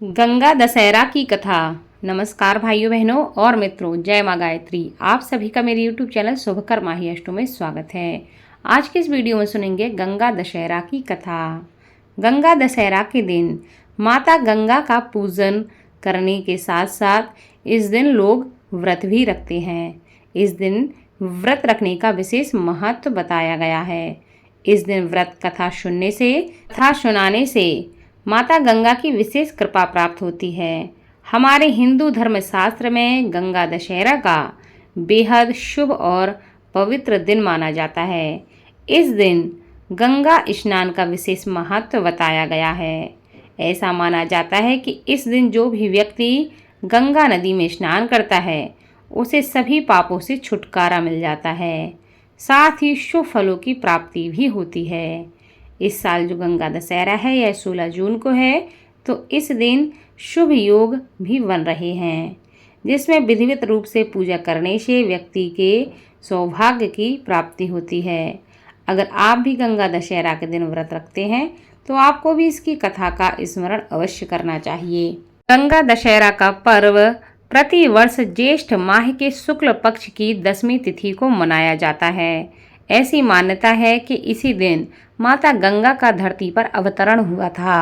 गंगा दशहरा की कथा। नमस्कार भाइयों बहनों और मित्रों, जय माँ गायत्री। आप सभी का मेरे YouTube चैनल शुभकर माही अष्टमी में स्वागत है। आज के इस वीडियो में सुनेंगे गंगा दशहरा की कथा। गंगा दशहरा के दिन माता गंगा का पूजन करने के साथ साथ इस दिन लोग व्रत भी रखते हैं। इस दिन व्रत रखने का विशेष महत्व बताया गया है। इस दिन व्रत कथा सुनने से तथा सुनाने से माता गंगा की विशेष कृपा प्राप्त होती है। हमारे हिंदू धर्म शास्त्र में गंगा दशहरा का बेहद शुभ और पवित्र दिन माना जाता है। इस दिन गंगा स्नान का विशेष महत्व बताया गया है। ऐसा माना जाता है कि इस दिन जो भी व्यक्ति गंगा नदी में स्नान करता है उसे सभी पापों से छुटकारा मिल जाता है, साथ ही शुभ फलों की प्राप्ति भी होती है। इस साल जो गंगा दशहरा है यह 16 जून को है, तो इस दिन शुभ योग भी बन रहे हैं, जिसमें विधिवत रूप से पूजा करने से व्यक्ति के सौभाग्य की प्राप्ति होती है। अगर आप भी गंगा दशहरा के दिन व्रत रखते हैं तो आपको भी इसकी कथा का स्मरण अवश्य करना चाहिए। गंगा दशहरा का पर्व प्रति वर्ष ज्येष्ठ माह के शुक्ल पक्ष की 10वीं तिथि को मनाया जाता है। ऐसी मान्यता है कि इसी दिन माता गंगा का धरती पर अवतरण हुआ था।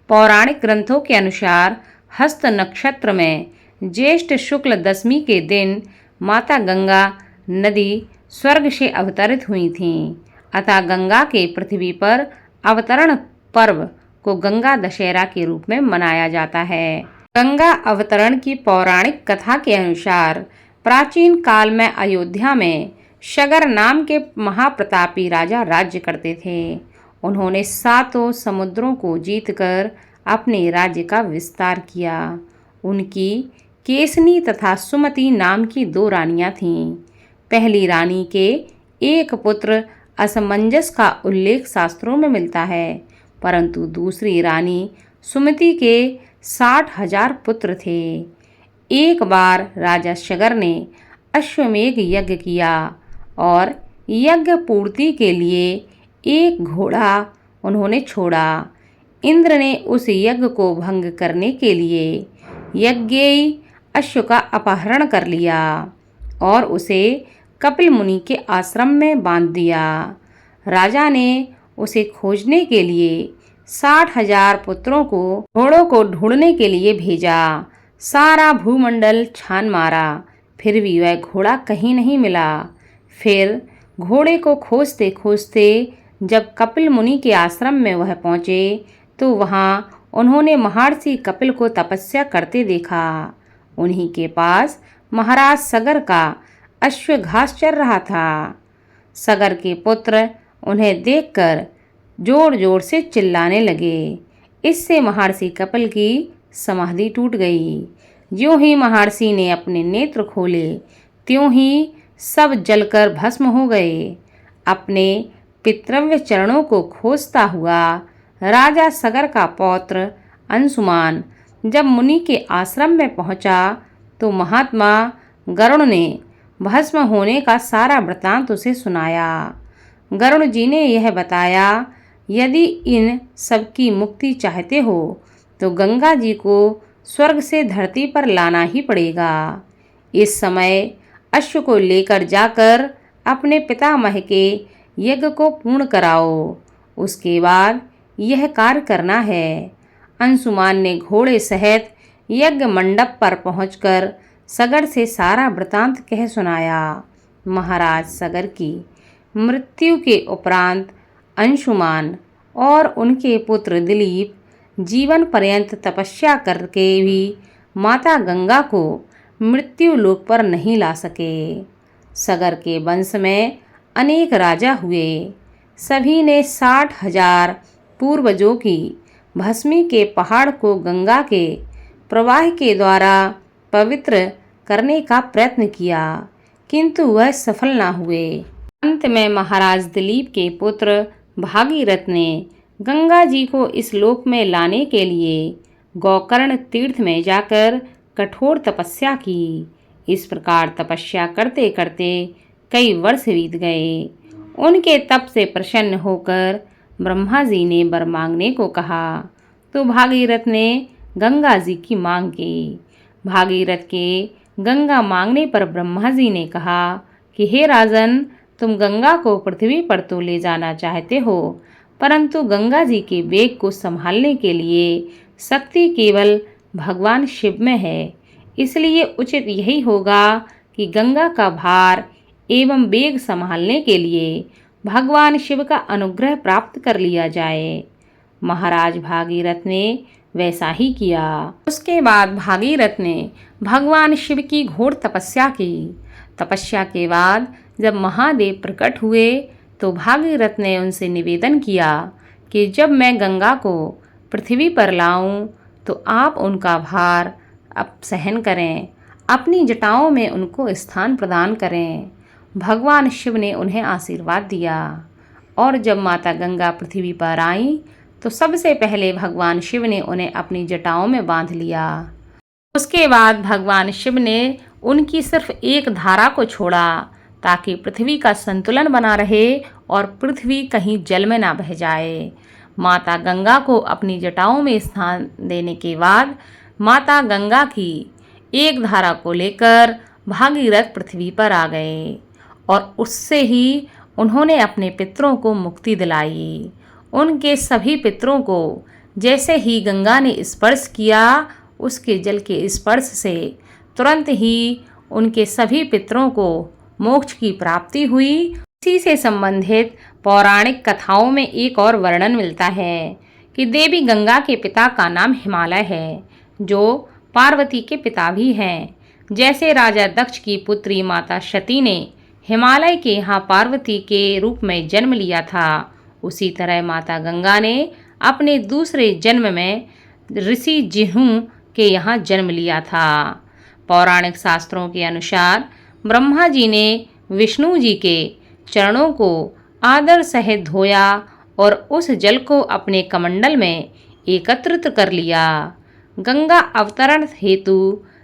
पौराणिक ग्रंथों के अनुसार हस्त नक्षत्र में ज्येष्ठ शुक्ल 10वीं के दिन माता गंगा नदी स्वर्ग से अवतरित हुई थीं। अतः गंगा के पृथ्वी पर अवतरण पर्व को गंगा दशहरा के रूप में मनाया जाता है। गंगा अवतरण की पौराणिक कथा के अनुसार प्राचीन काल में अयोध्या में सगर नाम के महाप्रतापी राजा राज्य करते थे। उन्होंने 7 समुद्रों को जीतकर अपने राज्य का विस्तार किया। उनकी केसनी तथा सुमति नाम की 2 रानियां थीं। पहली रानी के एक पुत्र असमंजस का उल्लेख शास्त्रों में मिलता है, परंतु दूसरी रानी सुमति के 60,000 पुत्र थे। एक बार राजा सगर ने अश्वमेघ यज्ञ किया और यज्ञ पूर्ति के लिए एक घोड़ा उन्होंने छोड़ा। इंद्र ने उस यज्ञ को भंग करने के लिए यज्ञेय अश्व का अपहरण कर लिया और उसे कपिल मुनि के आश्रम में बांध दिया। राजा ने उसे खोजने के लिए 60,000 पुत्रों को घोड़ों को ढूंढने के लिए भेजा। सारा भूमंडल छान मारा, फिर भी वह घोड़ा कहीं नहीं मिला। फिर घोड़े को खोजते खोजते जब कपिल मुनि के आश्रम में वह पहुँचे तो वहाँ उन्होंने महर्षि कपिल को तपस्या करते देखा। उन्हीं के पास महाराज सगर का अश्व घास चर रहा था। सगर के पुत्र उन्हें देखकर जोर जोर से चिल्लाने लगे। इससे महर्षि कपिल की समाधि टूट गई। ज्यों ही महर्षि ने अपने नेत्र खोले त्यों ही सब जलकर भस्म हो गए। अपने पितृव्य चरणों को खोजता हुआ राजा सगर का पौत्र अंशुमान जब मुनि के आश्रम में पहुंचा तो महात्मा गरुड़ ने भस्म होने का सारा वृत्तांत उसे सुनाया। गरुड़ जी ने यह बताया, यदि इन सबकी मुक्ति चाहते हो तो गंगा जी को स्वर्ग से धरती पर लाना ही पड़ेगा। इस समय अश्व को लेकर जाकर अपने पितामह के यज्ञ को पूर्ण कराओ, उसके बाद यह कार्य करना है। अंशुमान ने घोड़े सहित यज्ञ मंडप पर पहुंचकर सगर से सारा वृतांत कह सुनाया। महाराज सगर की मृत्यु के उपरांत अंशुमान और उनके पुत्र दिलीप जीवन पर्यंत तपस्या करके भी माता गंगा को मृत्यु लोक पर नहीं ला सके। सगर के वंश में अनेक राजा हुए। सभी ने 60,000 पूर्वजों की भस्मी के पहाड़ को गंगा के प्रवाह के द्वारा पवित्र करने का प्रयत्न किया, किंतु वह सफल न हुए। अंत में महाराज दिलीप के पुत्र भागीरथ ने गंगा जी को इस लोक में लाने के लिए गोकर्ण तीर्थ में जाकर कठोर तपस्या की। इस प्रकार तपस्या करते करते कई वर्ष बीत गए। उनके तप से प्रसन्न होकर ब्रह्मा जी ने वर मांगने को कहा तो भागीरथ ने गंगा जी की मांग की। भागीरथ के गंगा मांगने पर ब्रह्मा जी ने कहा कि हे राजन, तुम गंगा को पृथ्वी पर तो ले जाना चाहते हो, परंतु गंगा जी के वेग को संभालने के लिए शक्ति केवल भगवान शिव में है। इसलिए उचित यही होगा कि गंगा का भार एवं वेग संभालने के लिए भगवान शिव का अनुग्रह प्राप्त कर लिया जाए। महाराज भागीरथ ने वैसा ही किया। उसके बाद भागीरथ ने भगवान शिव की घोर तपस्या की। तपस्या के बाद जब महादेव प्रकट हुए तो भागीरथ ने उनसे निवेदन किया कि जब मैं गंगा को पृथ्वी पर लाऊं तो आप उनका भार अब सहन करें, अपनी जटाओं में उनको स्थान प्रदान करें। भगवान शिव ने उन्हें आशीर्वाद दिया और जब माता गंगा पृथ्वी पर आईं तो सबसे पहले भगवान शिव ने उन्हें अपनी जटाओं में बांध लिया। उसके बाद भगवान शिव ने उनकी सिर्फ एक धारा को छोड़ा ताकि पृथ्वी का संतुलन बना रहे और पृथ्वी कहीं जल में ना बह जाए। माता गंगा को अपनी जटाओं में स्थान देने के बाद माता गंगा की एक धारा को लेकर भागीरथ पृथ्वी पर आ गए और उससे ही उन्होंने अपने पितरों को मुक्ति दिलाई। उनके सभी पितरों को जैसे ही गंगा ने स्पर्श किया, उसके जल के स्पर्श से तुरंत ही उनके सभी पितरों को मोक्ष की प्राप्ति हुई। इसी से संबंधित पौराणिक कथाओं में एक और वर्णन मिलता है कि देवी गंगा के पिता का नाम हिमालय है, जो पार्वती के पिता भी हैं। जैसे राजा दक्ष की पुत्री माता सती ने हिमालय के यहाँ पार्वती के रूप में जन्म लिया था, उसी तरह माता गंगा ने अपने दूसरे जन्म में ऋषि जिहू के यहाँ जन्म लिया था। पौराणिक शास्त्रों के अनुसार ब्रह्मा जी ने विष्णु जी के चरणों को आदर सहित धोया और उस जल को अपने कमंडल में एकत्रित कर लिया। गंगा अवतरण हेतु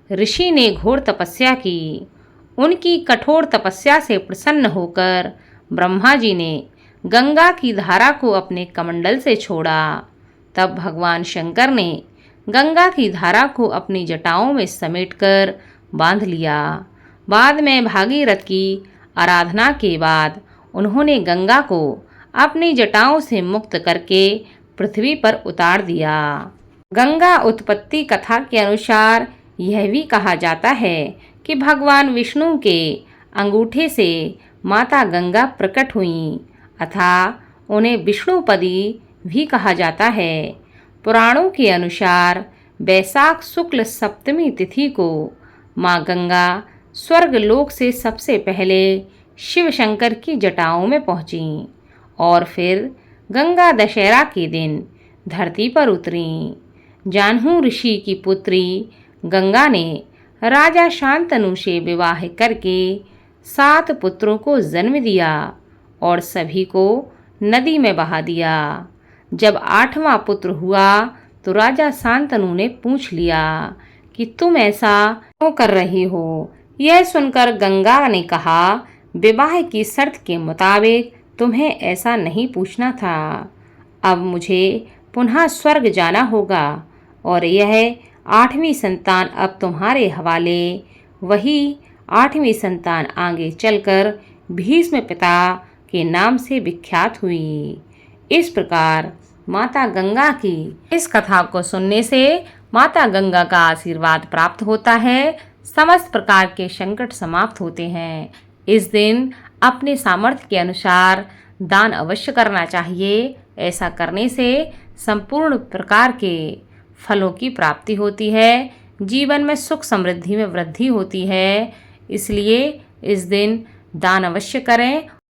ऋषि ने घोर तपस्या की। उनकी कठोर तपस्या से प्रसन्न होकर ब्रह्मा जी ने गंगा की धारा को अपने कमंडल से छोड़ा। तब भगवान शंकर ने गंगा की धारा को अपनी जटाओं में समेटकर बांध लिया। बाद में भागीरथ की आराधना के बाद उन्होंने गंगा को अपनी जटाओं से मुक्त करके पृथ्वी पर उतार दिया। गंगा उत्पत्ति कथा के अनुसार यह भी कहा जाता है कि भगवान विष्णु के अंगूठे से माता गंगा प्रकट हुईं, अतः उन्हें विष्णुपदी भी कहा जाता है। पुराणों के अनुसार वैशाख शुक्ल सप्तमी तिथि को माँ गंगा स्वर्गलोक से सबसे पहले शिव शंकर की जटाओं में पहुँचीं और फिर गंगा दशहरा के दिन धरती पर उतरीं। जाह्नू ऋषि की पुत्री गंगा ने राजा शांतनु से विवाह करके 7 पुत्रों को जन्म दिया और सभी को नदी में बहा दिया। जब 8वां पुत्र हुआ तो राजा शांतनु ने पूछ लिया कि तुम ऐसा क्यों कर रही हो। यह सुनकर गंगा ने कहा, विवाह की शर्त के मुताबिक तुम्हें ऐसा नहीं पूछना था। अब मुझे पुनः स्वर्ग जाना होगा और यह 8वीं संतान अब तुम्हारे हवाले। वही 8वीं संतान आगे चलकर भीष्म पिता के नाम से विख्यात हुई। इस प्रकार माता गंगा की इस कथा को सुनने से माता गंगा का आशीर्वाद प्राप्त होता है, समस्त प्रकार के संकट समाप्त होते हैं। इस दिन अपने सामर्थ्य के अनुसार दान अवश्य करना चाहिए। ऐसा करने से संपूर्ण प्रकार के फलों की प्राप्ति होती है, जीवन में सुख समृद्धि में वृद्धि होती है। इसलिए इस दिन दान अवश्य करें।